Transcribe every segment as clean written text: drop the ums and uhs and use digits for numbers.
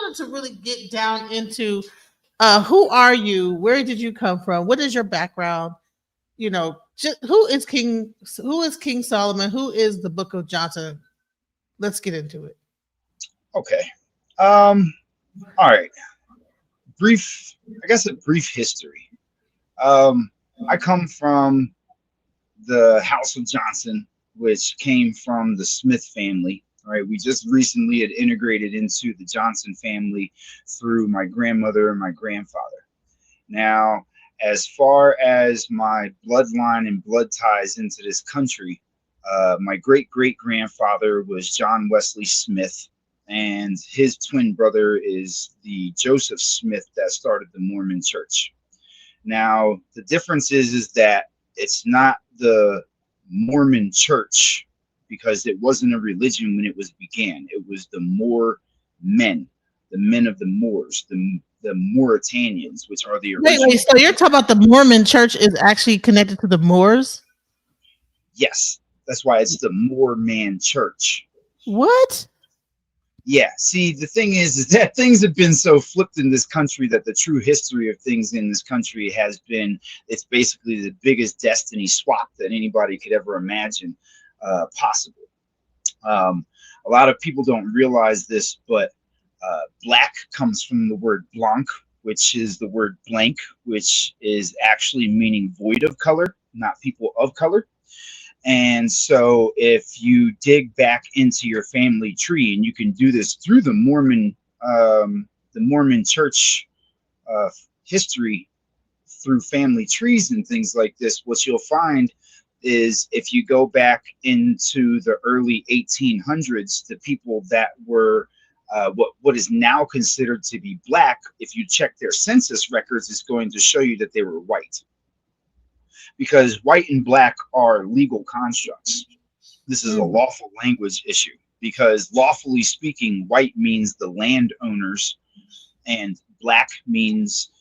wanted to really get down into who are you? Where did you come from? What is your background? You know, who is King Solomon? Who is the Book of Johnson? Let's get into it. Okay. All right. A brief history. I come from the House of Johnson, which came from the Smith family. All right. We just recently had integrated into the Johnson family through my grandmother and my grandfather. Now, as far as my bloodline and blood ties into this country, my great-great-grandfather was John Wesley Smith, and his twin brother is the Joseph Smith that started the Mormon Church. Now, the difference is that it's not the Mormon Church because it wasn't a religion when it was began. It was the Moor men, the men of the Moors, the Mauritanians, which are the original. Wait, so you're talking about the Mormon Church is actually connected to the Moors? Yes, that's why it's the Moorman Church. What? Yeah, see, the thing is that things have been so flipped in this country that the true history of things in this country has been, it's basically the biggest destiny swap that anybody could ever imagine possible. A lot of people don't realize this, but black comes from the word blanc, which is the word blank, which is actually meaning void of color, not people of color. And so if you dig back into your family tree, and you can do this through the Mormon Church history through family trees and things like this, what you'll find is if you go back into the early 1800s, the people that were what is now considered to be black, if you check their census records, it's going to show you that they were white. Because white and black are legal constructs. This is a lawful language issue, because lawfully speaking, white means the landowners, and black means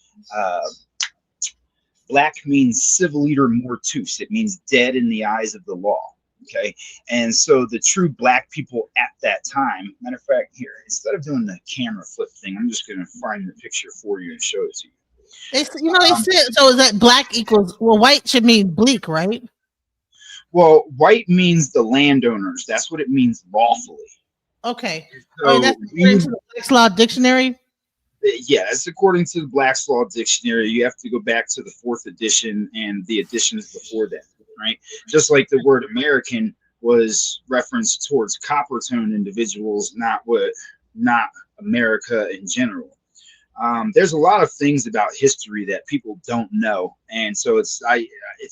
civiliter mortuus. It means dead in the eyes of the law. Okay, and so the true black people at that time, matter of fact, here, instead of doing the camera flip thing, I'm just going to find the picture for you and show it to you. They said, so is that black equals, well, white should mean bleak, right? Well, white means the landowners. That's what it means lawfully. Okay. So that's according to the Black's Law Dictionary? Yeah, that's according to the Black's Law Dictionary. You have to go back to the 4th edition and the editions before that, right? Just like the word American was referenced towards copper-toned individuals, not America in general. There's a lot of things about history that people don't know, and so it's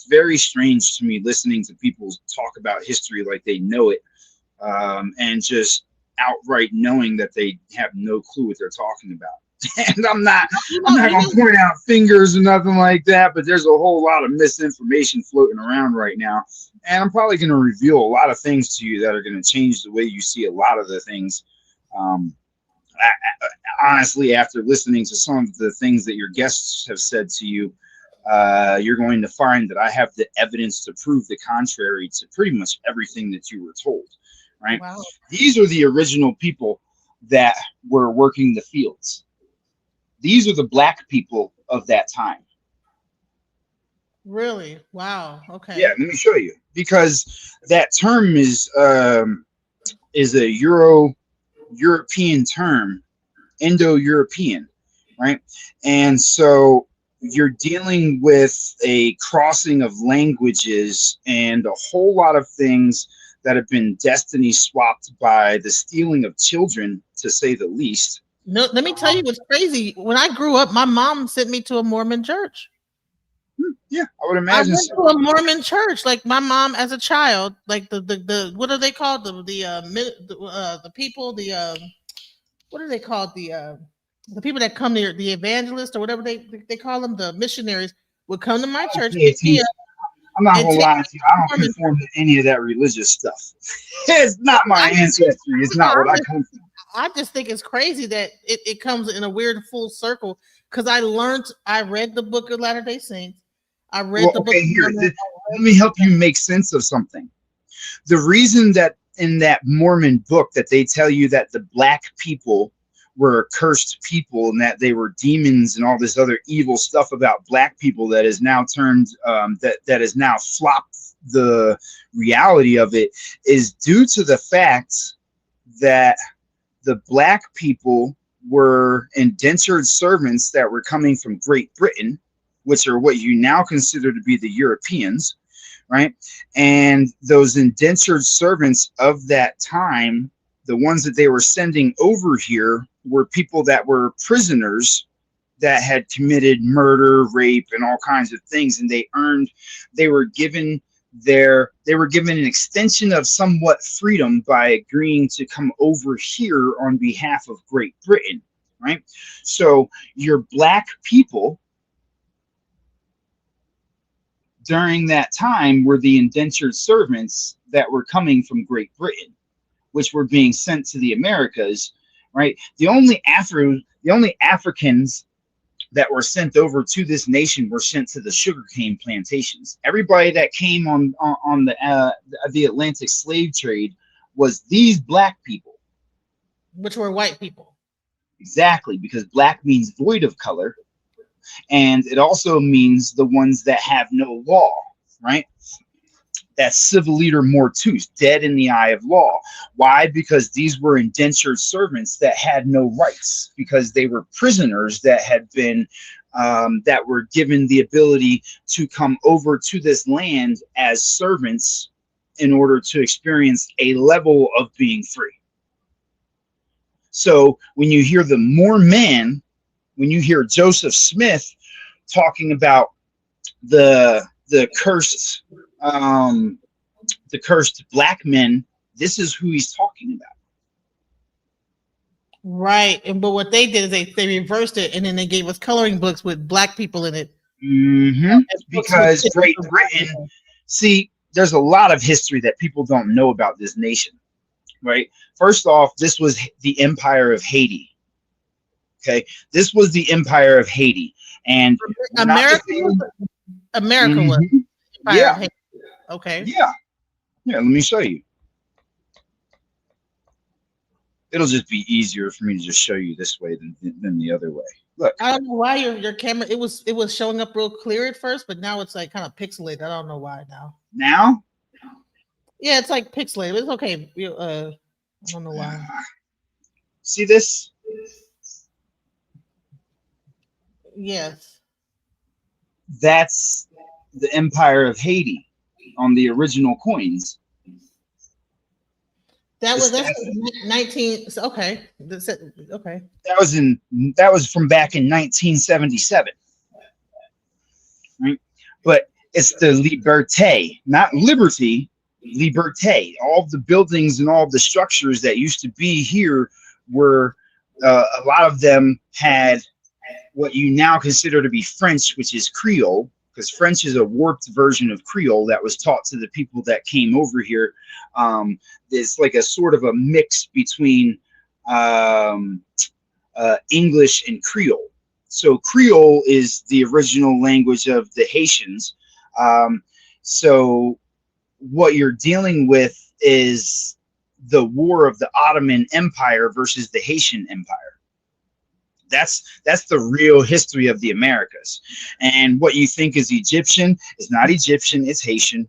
very strange to me listening to people talk about history like they know it, and just outright knowing that they have no clue what they're talking about. And I'm not gonna point out fingers or nothing like that, but there's a whole lot of misinformation floating around right now, and I'm probably going to reveal a lot of things to you that are going to change the way you see a lot of the things. Honestly, after listening to some of the things that your guests have said to you, you're going to find that I have the evidence to prove the contrary to pretty much everything that you were told, right? Wow. These are the original people that were working the fields. These are the black people of that time. Really? Wow. Okay. Yeah, let me show you, because that term is a European term, Indo-European, right? And so you're dealing with a crossing of languages and a whole lot of things that have been destiny swapped by the stealing of children, to say the least. No, let me tell you what's crazy. When I grew up, my mom sent me to a Mormon church. Yeah, I would imagine. I went to a Mormon church, like my mom as a child. Like the what are they called? The people, what are they called? The people that come there, the evangelists or whatever they call them, the missionaries would come to my church. I'm not gonna lie to you. I don't conform to any of that religious stuff. It's not my ancestry. It's not what I come from. I just think it's crazy that it comes in a weird full circle, because I read the Book of Latter-day Saints. I read the book. Here, let me help you make sense of something. The reason that in that Mormon book that they tell you that the black people were a cursed people and that they were demons and all this other evil stuff about black people that is now turned that has now flopped the reality of it, is due to the fact that the black people were indentured servants that were coming from Great Britain, which are what you now consider to be the Europeans, right? And those indentured servants of that time, the ones that they were sending over here, were people that were prisoners that had committed murder, rape, and all kinds of things, and they were given an extension of somewhat freedom by agreeing to come over here on behalf of Great Britain, right? So your black people during that time were the indentured servants that were coming from Great Britain, which were being sent to the Americas, right? The only Africans that were sent over to this nation were sent to the sugarcane plantations. Everybody that came on the Atlantic slave trade was these black people, which were white people. Exactly, because black means void of color, and it also means the ones that have no law, right? That's civil leader mortuus, dead in the eye of law. Why? Because these were indentured servants that had no rights, because they were prisoners that had been that were given the ability to come over to this land as servants in order to experience a level of being free. So when you hear the Mormon, when you hear Joseph Smith talking about the cursed black men, this is who he's talking about. Right. But what they did is they reversed it, and then they gave us coloring books with black people in it. Mm-hmm. Because Great Britain, see, there's a lot of history that people don't know about this nation, right? First off, this was the Empire of Haiti. Okay, this was the Empire of Haiti, and America mm-hmm. was. Yeah. Okay. Yeah. Let me show you. It'll just be easier for me to just show you this way than the other way. Look. I don't know why your camera it was showing up real clear at first, but now it's like kind of pixelated. I don't know why now. Now? Yeah, it's like pixelated. It's okay. I don't know why. See this? Yes. That's the Empire of Haiti on the original coins. That's 19. Okay. Okay. That was from back in 1977. Right? But it's the Liberté, not liberty, Liberté. All of the buildings and all of the structures that used to be here were a lot of them had what you now consider to be French, which is Creole, because French is a warped version of Creole that was taught to the people that came over here. It's like a sort of a mix between English and Creole. So Creole is the original language of the Haitians. So what you're dealing with is the war of the Ottoman Empire versus the Haitian Empire. That's the real history of the Americas. And what you think is Egyptian is not Egyptian, it's Haitian.